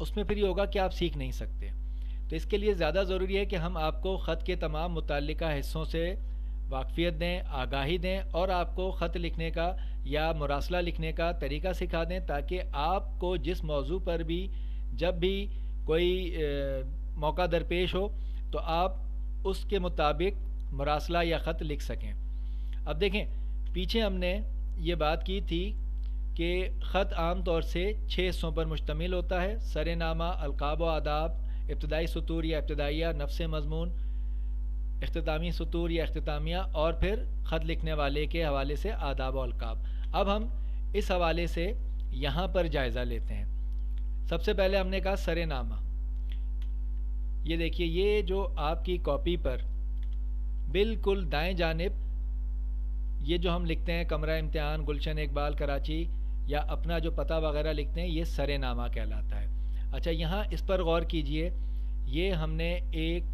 اس میں پھر یہ ہوگا کہ آپ سیکھ نہیں سکتے. تو اس کے لیے زیادہ ضروری ہے کہ ہم آپ کو خط کے تمام متعلقہ حصوں سے واقفیت دیں، آگاہی دیں، اور آپ کو خط لکھنے کا یا مراسلہ لکھنے کا طریقہ سکھا دیں، تاکہ آپ کو جس موضوع پر بھی جب بھی کوئی موقع درپیش ہو تو آپ اس کے مطابق مراسلہ یا خط لکھ سکیں. اب دیکھیں، پیچھے ہم نے یہ بات کی تھی کہ خط عام طور سے 6 حصوں پر مشتمل ہوتا ہے: سر نامہ، القاب و آداب، ابتدائی سطور یا ابتدائیہ، نفس مضمون، اختتامی سطور یا اختتامیہ، اور پھر خط لکھنے والے کے حوالے سے آداب و القاب. اب ہم اس حوالے سے یہاں پر جائزہ لیتے ہیں. سب سے پہلے ہم نے کہا سر نامہ. یہ دیکھیے، یہ جو آپ کی کاپی پر بالکل دائیں جانب یہ جو ہم لکھتے ہیں کمرہ امتحان، گلشن اقبال، کراچی، یا اپنا جو پتہ وغیرہ لکھتے ہیں، یہ سر نامہ کہلاتا ہے. اچھا، یہاں اس پر غور کیجئے. یہ ہم نے ایک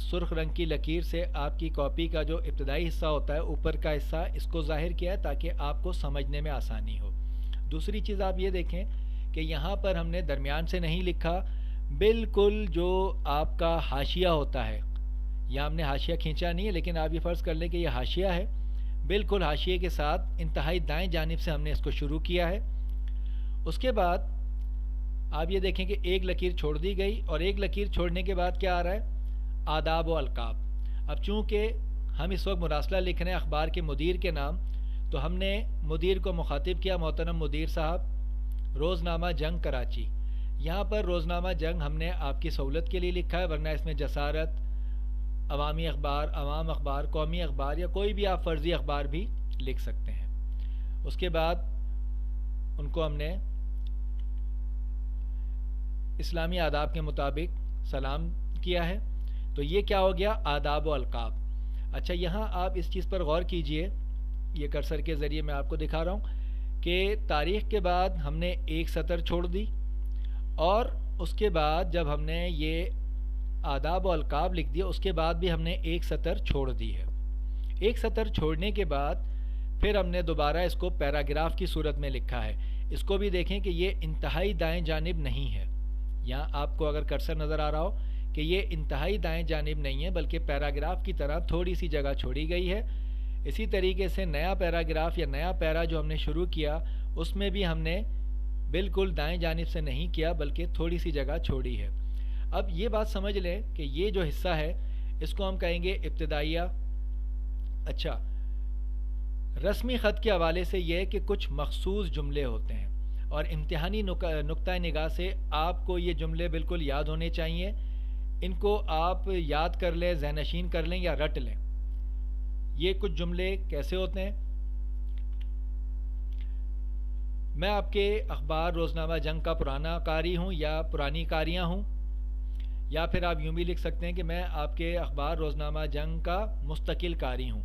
سرخ رنگ کی لکیر سے آپ کی کاپی کا جو ابتدائی حصہ ہوتا ہے، اوپر کا حصہ، اس کو ظاہر کیا ہے تاکہ آپ کو سمجھنے میں آسانی ہو. دوسری چیز آپ یہ دیکھیں کہ یہاں پر ہم نے درمیان سے نہیں لکھا، بالکل جو آپ کا حاشیہ ہوتا ہے، یہاں ہم نے حاشیہ کھینچا نہیں ہے، لیکن آپ یہ فرض کر لیں کہ یہ حاشیہ ہے. بالکل حاشیے کے ساتھ انتہائی دائیں جانب سے ہم نے اس کو شروع کیا ہے. اس کے بعد آپ یہ دیکھیں کہ ایک لکیر چھوڑ دی گئی، اور ایک لکیر چھوڑنے کے بعد کیا آ رہا ہے؟ آداب و القاب. اب چونکہ ہم اس وقت مراسلہ لکھ رہے ہیں اخبار کے مدیر کے نام، تو ہم نے مدیر کو مخاطب کیا: محترم مدیر صاحب، روزنامہ جنگ کراچی. یہاں پر روزنامہ جنگ ہم نے آپ کی سہولت کے لیے لکھا ہے، ورنہ اس میں جسارت، عوامی اخبار، عوام اخبار، قومی اخبار، یا کوئی بھی آپ فرضی اخبار بھی لکھ سکتے ہیں. اس کے بعد ان کو ہم نے اسلامی آداب کے مطابق سلام کیا ہے. تو یہ کیا ہو گیا؟ آداب و القاب. اچھا، یہاں آپ اس چیز پر غور کیجئے، یہ کرسر کے ذریعے میں آپ کو دکھا رہا ہوں کہ تاریخ کے بعد ہم نے ایک سطر چھوڑ دی، اور اس کے بعد جب ہم نے یہ آداب و القاب لکھ دیا، اس کے بعد بھی ہم نے ایک سطر چھوڑ دی ہے. ایک سطر چھوڑنے کے بعد پھر ہم نے دوبارہ اس کو پیراگراف کی صورت میں لکھا ہے. اس کو بھی دیکھیں کہ یہ انتہائی دائیں جانب نہیں ہے. یہاں آپ کو اگر کرسر نظر آ رہا ہو کہ یہ انتہائی دائیں جانب نہیں ہے، بلکہ پیراگراف کی طرح تھوڑی سی جگہ چھوڑی گئی ہے. اسی طریقے سے نیا پیراگراف یا نیا پیرا جو ہم نے شروع کیا، اس میں بھی ہم نے بالکل دائیں جانب سے نہیں کیا، بلکہ تھوڑی سی جگہ چھوڑی ہے. اب یہ بات سمجھ لیں کہ یہ جو حصہ ہے اس کو ہم کہیں گے ابتدائیہ. اچھا، رسمی خط کے حوالے سے یہ ہے کہ کچھ مخصوص جملے ہوتے ہیں، اور امتحانی نقطہ نگاہ سے آپ کو یہ جملے بالکل یاد ہونے چاہیے. ان کو آپ یاد کر لیں، ذہن نشین کر لیں یا رٹ لیں. یہ کچھ جملے کیسے ہوتے ہیں؟ میں آپ کے اخبار روزنامہ جنگ کا پرانا قاری ہوں یا پرانی قاریاں ہوں، یا پھر آپ یوں بھی لکھ سکتے ہیں کہ میں آپ کے اخبار روزنامہ جنگ کا مستقل قاری ہوں.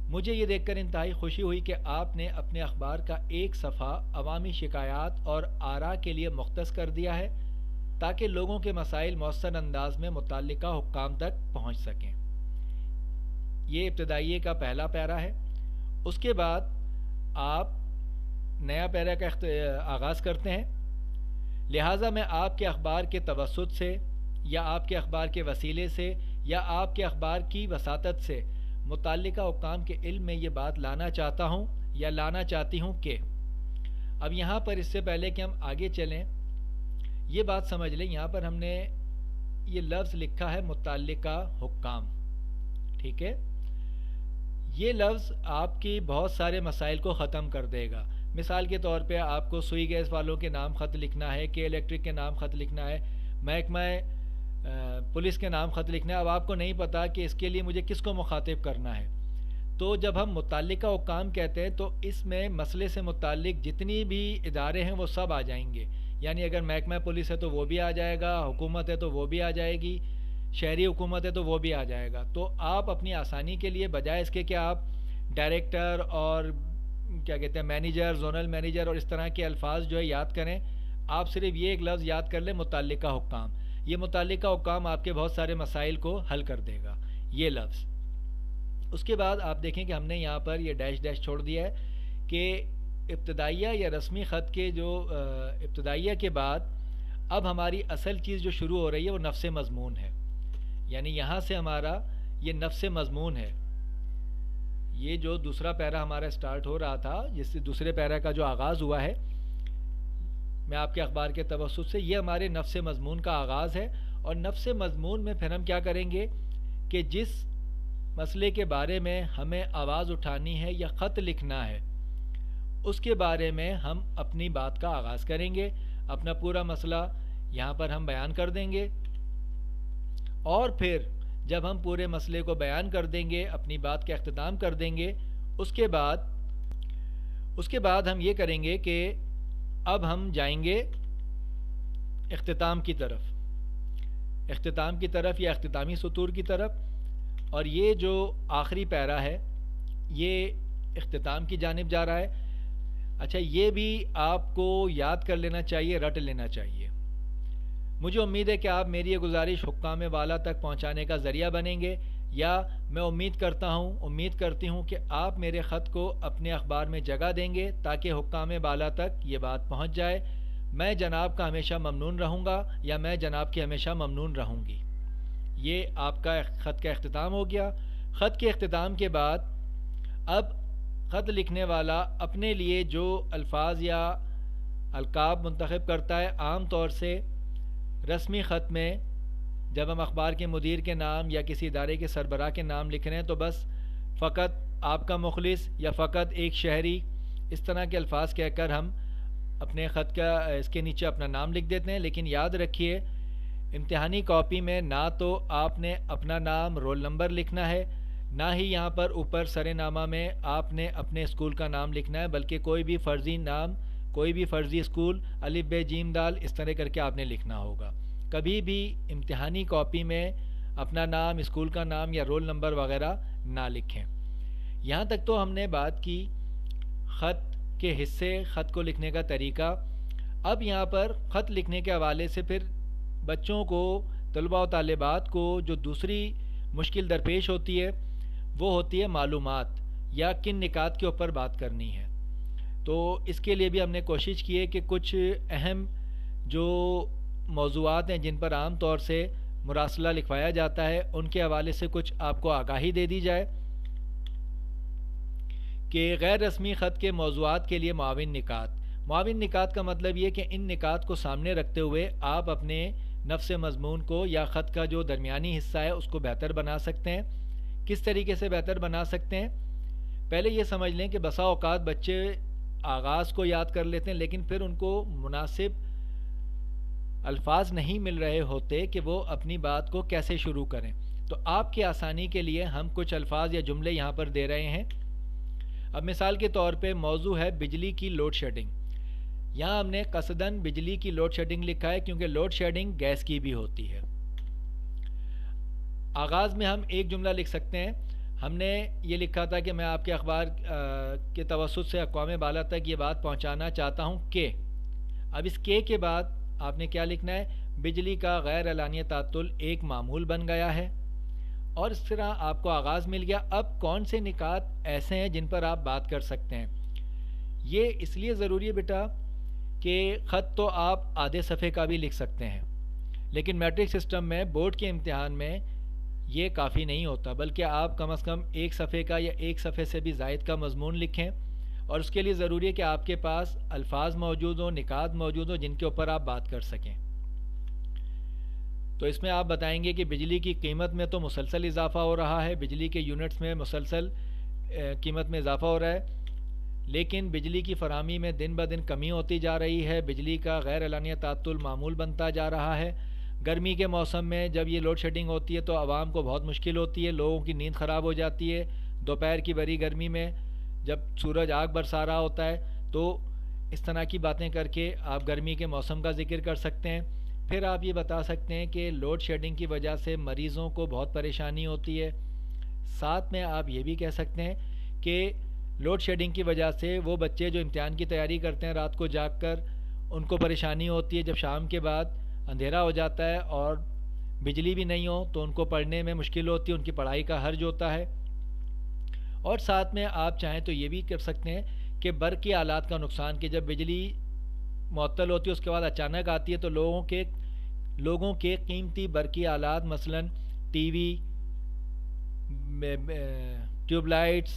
مجھے یہ دیکھ کر انتہائی خوشی ہوئی کہ آپ نے اپنے اخبار کا ایک صفحہ عوامی شکایات اور آراء کے لیے مختص کر دیا ہے، تاکہ لوگوں کے مسائل مؤثر انداز میں متعلقہ حکام تک پہنچ سکیں. یہ ابتدائیے کا پہلا پیرا ہے. اس کے بعد آپ نیا پیرا کا آغاز کرتے ہیں: لہٰذا میں آپ کے اخبار کے توسط سے یا آپ کے اخبار کے وسیلے سے یا آپ کے اخبار کی وساطت سے متعلقہ حکام کے علم میں یہ بات لانا چاہتا ہوں یا لانا چاہتی ہوں کہ. اب یہاں پر اس سے پہلے کہ ہم آگے چلیں، یہ بات سمجھ لیں، یہاں پر ہم نے یہ لفظ لکھا ہے متعلقہ حکام. ٹھیک ہے، یہ لفظ آپ کی بہت سارے مسائل کو ختم کر دے گا. مثال کے طور پہ آپ کو سوئی گیس والوں کے نام خط لکھنا ہے، کے الیکٹرک کے نام خط لکھنا ہے، محکمہ پولیس کے نام خط لکھنا ہے. اب آپ کو نہیں پتا کہ اس کے لیے مجھے کس کو مخاطب کرنا ہے. تو جب ہم متعلقہ حکام کہتے ہیں تو اس میں مسئلے سے متعلق جتنی بھی ادارے ہیں وہ سب آ جائیں گے. یعنی اگر محکمہ پولیس ہے تو وہ بھی آ جائے گا، حکومت ہے تو وہ بھی آ جائے گی، شہری حکومت ہے تو وہ بھی آ جائے گا. تو آپ اپنی آسانی کے لیے بجائے اس کے کہ آپ ڈائریکٹر اور کیا کہتے ہیں مینیجر، زونل مینیجر اور اس طرح کے الفاظ جو ہے یاد کریں، آپ صرف یہ ایک لفظ یاد کر لیں: متعلقہ حکام. یہ متعلقہ حکام آپ کے بہت سارے مسائل کو حل کر دے گا، یہ لفظ. اس کے بعد آپ دیکھیں کہ ہم نے یہاں پر یہ ڈیش ڈیش چھوڑ دیا ہے کہ ابتدائیہ یا رسمی خط کے جو ابتدائیہ کے بعد اب ہماری اصل چیز جو شروع ہو رہی ہے وہ نفس مضمون ہے، یعنی یہاں سے ہمارا یہ نفس مضمون ہے. یہ جو دوسرا پیرا ہمارا سٹارٹ ہو رہا تھا، جس سے دوسرے پیرا کا جو آغاز ہوا ہے میں آپ کے اخبار کے توسط سے، یہ ہمارے نفس مضمون کا آغاز ہے. اور نفس مضمون میں پھر ہم کیا کریں گے کہ جس مسئلے کے بارے میں ہمیں آواز اٹھانی ہے یا خط لکھنا ہے، اس کے بارے میں ہم اپنی بات کا آغاز کریں گے. اپنا پورا مسئلہ یہاں پر ہم بیان کر دیں گے، اور پھر جب ہم پورے مسئلے کو بیان کر دیں گے، اپنی بات کا اختتام کر دیں گے، اس کے بعد ہم یہ کریں گے کہ اب ہم جائیں گے اختتام کی طرف یا اختتامی سطور کی طرف. اور یہ جو آخری پیرا ہے یہ اختتام کی جانب جا رہا ہے. اچھا، یہ بھی آپ کو یاد کر لینا چاہیے، رٹ لینا چاہیے. مجھے امید ہے کہ آپ میری یہ گزارش حکام والا تک پہنچانے کا ذریعہ بنیں گے، یا میں امید کرتی ہوں کہ آپ میرے خط کو اپنے اخبار میں جگہ دیں گے تاکہ حکام بالا تک یہ بات پہنچ جائے. میں جناب کا ہمیشہ ممنون رہوں گا، یا میں جناب کی ہمیشہ ممنون رہوں گی. یہ آپ کا خط کا اختتام ہو گیا. خط کے اختتام کے بعد اب خط لکھنے والا اپنے لیے جو الفاظ یا القاب منتخب کرتا ہے، عام طور سے رسمی خط میں جب ہم اخبار کے مدیر کے نام یا کسی ادارے کے سربراہ کے نام لکھ رہے ہیں تو بس فقط آپ کا مخلص یا فقط ایک شہری، اس طرح کے الفاظ کہہ کر ہم اپنے خط کا اس کے نیچے اپنا نام لکھ دیتے ہیں. لیکن یاد رکھیے، امتحانی کاپی میں نہ تو آپ نے اپنا نام، رول نمبر لکھنا ہے، نہ ہی یہاں پر اوپر سر نامہ میں آپ نے اپنے اسکول کا نام لکھنا ہے، بلکہ کوئی بھی فرضی نام، کوئی بھی فرضی اسکول، الف ب جیم دال، اس طرح کر کے آپ نے لکھنا ہوگا. کبھی بھی امتحانی کاپی میں اپنا نام، اسکول کا نام یا رول نمبر وغیرہ نہ لکھیں. یہاں تک تو ہم نے بات کی خط کے حصے، خط کو لکھنے کا طریقہ. اب یہاں پر خط لکھنے کے حوالے سے پھر بچوں کو، طلباء و طالبات کو جو دوسری مشکل درپیش ہوتی ہے وہ ہوتی ہے معلومات، یا کن نکات کے اوپر بات کرنی ہے. تو اس کے لیے بھی ہم نے کوشش کی ہے کہ کچھ اہم جو موضوعات ہیں جن پر عام طور سے مراسلہ لکھوایا جاتا ہے، ان کے حوالے سے کچھ آپ کو آگاہی دے دی جائے کہ غیر رسمی خط کے موضوعات کے لیے معاون نکات کا مطلب یہ کہ ان نکات کو سامنے رکھتے ہوئے آپ اپنے نفس مضمون کو یا خط کا جو درمیانی حصہ ہے اس کو بہتر بنا سکتے ہیں. کس طریقے سے بہتر بنا سکتے ہیں؟ پہلے یہ سمجھ لیں کہ بسا اوقات بچے آغاز کو یاد کر لیتے ہیں، لیکن پھر ان کو مناسب الفاظ نہیں مل رہے ہوتے کہ وہ اپنی بات کو کیسے شروع کریں. تو آپ کی آسانی کے لیے ہم کچھ الفاظ یا جملے یہاں پر دے رہے ہیں. اب مثال کے طور پہ موضوع ہے بجلی کی لوڈ شیڈنگ. یہاں ہم نے قصداً بجلی کی لوڈ شیڈنگ لکھا ہے کیونکہ لوڈ شیڈنگ گیس کی بھی ہوتی ہے. آغاز میں ہم ایک جملہ لکھ سکتے ہیں. ہم نے یہ لکھا تھا کہ میں آپ کے اخبار کے توسط سے اقوام بالا تک یہ بات پہنچانا چاہتا ہوں کہ. اب اس کے بعد آپ نے کیا لکھنا ہے؟ بجلی کا غیر اعلانیہ تعطل ایک معمول بن گیا ہے. اور اس طرح آپ کو آغاز مل گیا. اب کون سے نکات ایسے ہیں جن پر آپ بات کر سکتے ہیں؟ یہ اس لیے ضروری ہے بیٹا کہ خط تو آپ آدھے صفحے کا بھی لکھ سکتے ہیں، لیکن میٹرک سسٹم میں بورڈ کے امتحان میں یہ کافی نہیں ہوتا، بلکہ آپ کم از کم ایک صفحے کا یا ایک صفحے سے بھی زائد کا مضمون لکھیں. اور اس کے لیے ضروری ہے کہ آپ کے پاس الفاظ موجود ہوں، نکات موجود ہوں جن کے اوپر آپ بات کر سکیں. تو اس میں آپ بتائیں گے کہ بجلی کی قیمت میں تو مسلسل اضافہ ہو رہا ہے، بجلی کے یونٹس میں مسلسل قیمت میں اضافہ ہو رہا ہے، لیکن بجلی کی فراہمی میں دن بہ دن کمی ہوتی جا رہی ہے. بجلی کا غیر اعلانیہ تعطل معمول بنتا جا رہا ہے. گرمی کے موسم میں جب یہ لوڈ شیڈنگ ہوتی ہے تو عوام کو بہت مشکل ہوتی ہے، لوگوں کی نیند خراب ہو جاتی ہے. دوپہر کی بڑی گرمی میں جب سورج آگ برسا رہا ہوتا ہے تو اس طرح کی باتیں کر کے آپ گرمی کے موسم کا ذکر کر سکتے ہیں. پھر آپ یہ بتا سکتے ہیں کہ لوڈ شیڈنگ کی وجہ سے مریضوں کو بہت پریشانی ہوتی ہے. ساتھ میں آپ یہ بھی کہہ سکتے ہیں کہ لوڈ شیڈنگ کی وجہ سے وہ بچے جو امتحان کی تیاری کرتے ہیں رات کو جاگ کر، ان کو پریشانی ہوتی ہے جب شام کے بعد اندھیرا ہو جاتا ہے اور بجلی بھی نہیں ہو تو ان کو پڑھنے میں مشکل ہوتی ہے، ان کی پڑھائی کا حرج ہوتا ہے. اور ساتھ میں آپ چاہیں تو یہ بھی کر سکتے ہیں کہ برقی آلات کا نقصان، کہ جب بجلی معطل ہوتی ہے اس کے بعد اچانک آتی ہے تو لوگوں کے قیمتی برقی آلات مثلاً T V, tube lights,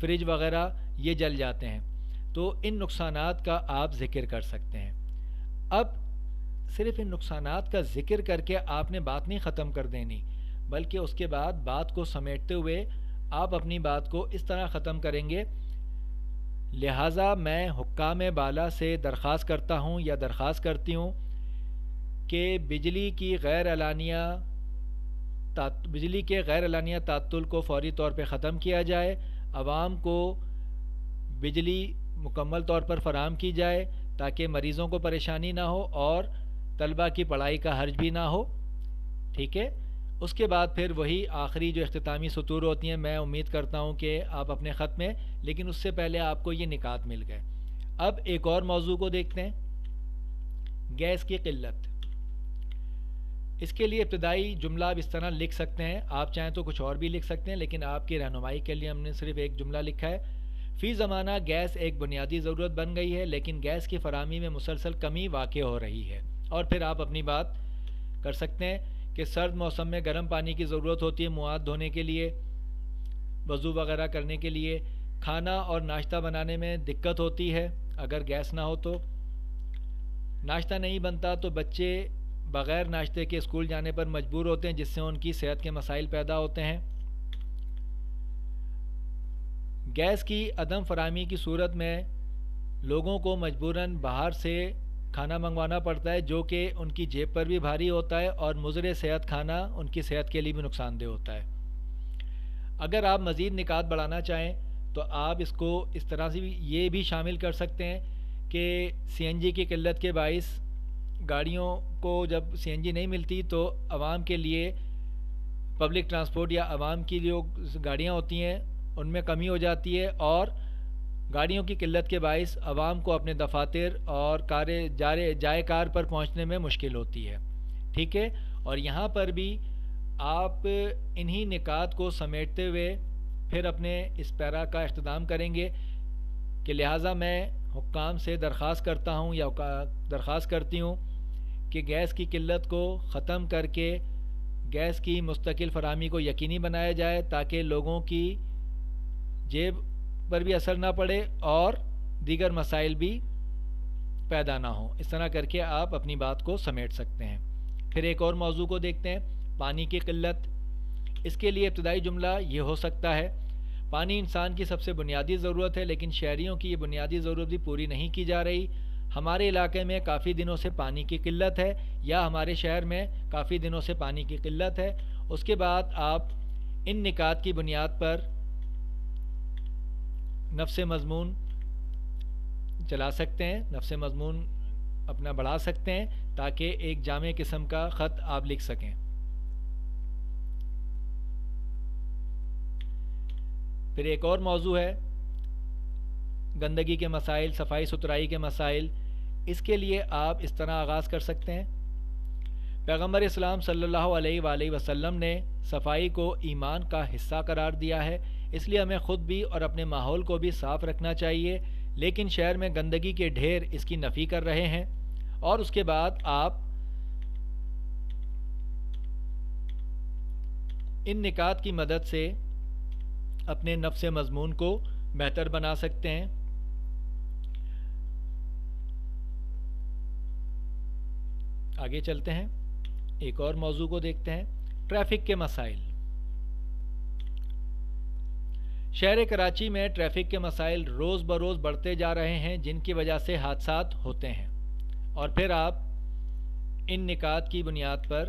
fridge وغیرہ یہ جل جاتے ہیں. تو ان نقصانات کا آپ ذکر کر سکتے ہیں. اب صرف ان نقصانات کا ذکر کر کے آپ نے بات نہیں ختم کر دینی، بلکہ اس کے بعد بات کو سمیٹتے ہوئے آپ اپنی بات کو اس طرح ختم کریں گے: لہٰذا میں حکام بالا سے درخواست کرتا ہوں یا درخواست کرتی ہوں کہ بجلی کے غیر اعلانیہ تعطل کو فوری طور پہ ختم کیا جائے، عوام کو بجلی مکمل طور پر فراہم کی جائے تاکہ مریضوں کو پریشانی نہ ہو اور طلبہ کی پڑھائی کا حرج بھی نہ ہو. ٹھیک ہے. اس کے بعد پھر وہی آخری جو اختتامی سطور ہوتی ہیں، میں امید کرتا ہوں کہ آپ اپنے خط میں، لیکن اس سے پہلے آپ کو یہ نکات مل گئے. اب ایک اور موضوع کو دیکھتے ہیں: گیس کی قلت. اس کے لیے ابتدائی جملہ آپ اس طرح لکھ سکتے ہیں، آپ چاہیں تو کچھ اور بھی لکھ سکتے ہیں، لیکن آپ کی رہنمائی کے لیے ہم نے صرف ایک جملہ لکھا ہے: فی زمانہ گیس ایک بنیادی ضرورت بن گئی ہے، لیکن گیس کی فراہمی میں مسلسل کمی واقع ہو رہی ہے. اور پھر آپ اپنی بات کر سکتے ہیں کہ سرد موسم میں گرم پانی کی ضرورت ہوتی ہے منہ ہاتھ دھونے کے لیے، وضو وغیرہ کرنے کے لیے. کھانا اور ناشتہ بنانے میں دقت ہوتی ہے اگر گیس نہ ہو تو. ناشتہ نہیں بنتا تو بچے بغیر ناشتے کے اسکول جانے پر مجبور ہوتے ہیں، جس سے ان کی صحت کے مسائل پیدا ہوتے ہیں. گیس کی عدم فراہمی کی صورت میں لوگوں کو مجبوراً باہر سے کھانا منگوانا پڑتا ہے، جو کہ ان کی جیب پر بھی بھاری ہوتا ہے اور مضر صحت کھانا ان کی صحت کے لیے بھی نقصان دہ ہوتا ہے. اگر آپ مزید نکات بڑھانا چاہیں تو آپ اس کو اس طرح سے بھی یہ بھی شامل کر سکتے ہیں کہ سی این جی کی قلت کے باعث گاڑیوں کو جب سی این جی نہیں ملتی تو عوام کے لیے پبلک ٹرانسپورٹ یا عوام کی جو گاڑیاں ہوتی ہیں ان میں کمی ہو جاتی ہے، اور گاڑیوں کی قلت کے باعث عوام کو اپنے دفاتر اور جائے کار پر پہنچنے میں مشکل ہوتی ہے. ٹھیک ہے. اور یہاں پر بھی آپ انہی نکات کو سمیٹتے ہوئے پھر اپنے اس پیرا کا اختتام کریں گے کہ لہٰذا میں حکام سے درخواست کرتا ہوں یا درخواست کرتی ہوں کہ گیس کی قلت کو ختم کر کے گیس کی مستقل فراہمی کو یقینی بنایا جائے تاکہ لوگوں کی جیب پر بھی اثر نہ پڑے اور دیگر مسائل بھی پیدا نہ ہوں. اس طرح کر کے آپ اپنی بات کو سمیٹ سکتے ہیں. پھر ایک اور موضوع کو دیکھتے ہیں: پانی کی قلت. اس کے لیے ابتدائی جملہ یہ ہو سکتا ہے: پانی انسان کی سب سے بنیادی ضرورت ہے، لیکن شہریوں کی یہ بنیادی ضرورت بھی پوری نہیں کی جا رہی. ہمارے علاقے میں کافی دنوں سے پانی کی قلت ہے، یا ہمارے شہر میں کافی دنوں سے پانی کی قلت ہے. اس کے بعد آپ ان نکات کی بنیاد پر نفس مضمون چلا سکتے ہیں، نفس مضمون اپنا بڑھا سکتے ہیں تاکہ ایک جامع قسم کا خط آپ لکھ سکیں. پھر ایک اور موضوع ہے گندگی کے مسائل، صفائی ستھرائی کے مسائل. اس کے لیے آپ اس طرح آغاز کر سکتے ہیں: پیغمبر اسلام صلی اللہ علیہ وآلہ وسلم نے صفائی کو ایمان کا حصہ قرار دیا ہے، اس لیے ہمیں خود بھی اور اپنے ماحول کو بھی صاف رکھنا چاہیے، لیکن شہر میں گندگی کے ڈھیر اس کی نفی کر رہے ہیں. اور اس کے بعد آپ ان نکات کی مدد سے اپنے نفس مضمون کو بہتر بنا سکتے ہیں. آگے چلتے ہیں، ایک اور موضوع کو دیکھتے ہیں: ٹریفک کے مسائل. شہر کراچی میں ٹریفک کے مسائل روز بروز بڑھتے جا رہے ہیں، جن کی وجہ سے حادثات ہوتے ہیں. اور پھر آپ ان نکات کی بنیاد پر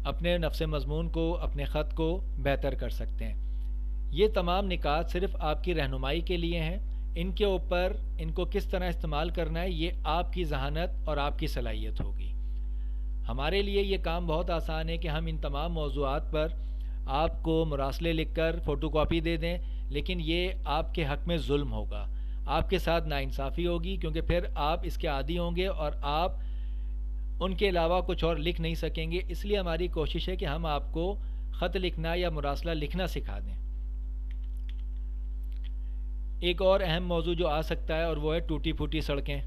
اپنے نفس مضمون کو، اپنے خط کو بہتر کر سکتے ہیں. یہ تمام نکات صرف آپ کی رہنمائی کے لیے ہیں. ان کے اوپر ان کو کس طرح استعمال کرنا ہے یہ آپ کی ذہانت اور آپ کی صلاحیت ہوگی. ہمارے لیے یہ کام بہت آسان ہے کہ ہم ان تمام موضوعات پر آپ کو مراسلے لکھ کر فوٹو کاپی دے دیں، لیکن یہ آپ کے حق میں ظلم ہوگا، آپ کے ساتھ ناانصافی ہوگی، کیونکہ پھر آپ اس کے عادی ہوں گے اور آپ ان کے علاوہ کچھ اور لکھ نہیں سکیں گے. اس لیے ہماری کوشش ہے کہ ہم آپ کو خط لکھنا یا مراسلہ لکھنا سکھا دیں. ایک اور اہم موضوع جو آ سکتا ہے اور وہ ہے ٹوٹی پھوٹی سڑکیں۔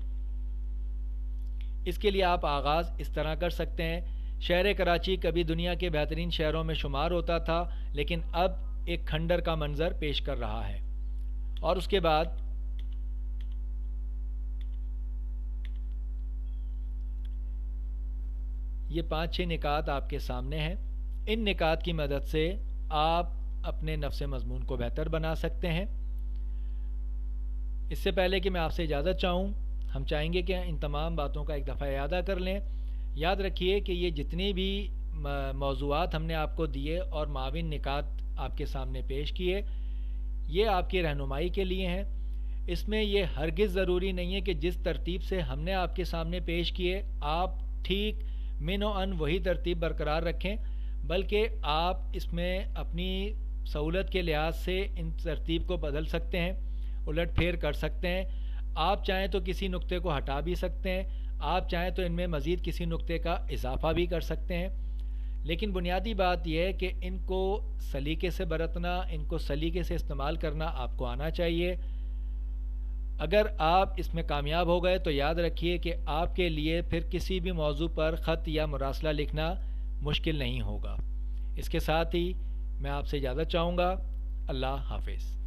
اس کے لیے آپ آغاز اس طرح کر سکتے ہیں، شہر کراچی کبھی دنیا کے بہترین شہروں میں شمار ہوتا تھا، لیکن اب ایک کھنڈر کا منظر پیش کر رہا ہے۔ اور اس کے بعد یہ 5-6 نکات آپ کے سامنے ہیں۔ ان نکات کی مدد سے آپ اپنے نفس مضمون کو بہتر بنا سکتے ہیں۔ اس سے پہلے کہ میں آپ سے اجازت چاہوں، ہم چاہیں گے کہ ان تمام باتوں کا ایک دفعہ اعادہ کر لیں۔ یاد رکھیے کہ یہ جتنی بھی موضوعات ہم نے آپ کو دیے اور معاون نکات آپ کے سامنے پیش کیے، یہ آپ کی رہنمائی کے لیے ہیں۔ اس میں یہ ہرگز ضروری نہیں ہے کہ جس ترتیب سے ہم نے آپ کے سامنے پیش کیے آپ ٹھیک من و ان وہی ترتیب برقرار رکھیں، بلکہ آپ اس میں اپنی سہولت کے لحاظ سے ان ترتیب کو بدل سکتے ہیں، الٹ پھیر کر سکتے ہیں۔ آپ چاہیں تو کسی نقطے کو ہٹا بھی سکتے ہیں، آپ چاہیں تو ان میں مزید کسی نقطے کا اضافہ بھی کر سکتے ہیں، لیکن بنیادی بات یہ ہے کہ ان کو سلیقے سے برتنا، ان کو سلیقے سے استعمال کرنا آپ کو آنا چاہیے۔ اگر آپ اس میں کامیاب ہو گئے تو یاد رکھیے کہ آپ کے لیے پھر کسی بھی موضوع پر خط یا مراسلہ لکھنا مشکل نہیں ہوگا۔ اس کے ساتھ ہی میں آپ سے اجازت چاہوں گا۔ اللہ حافظ۔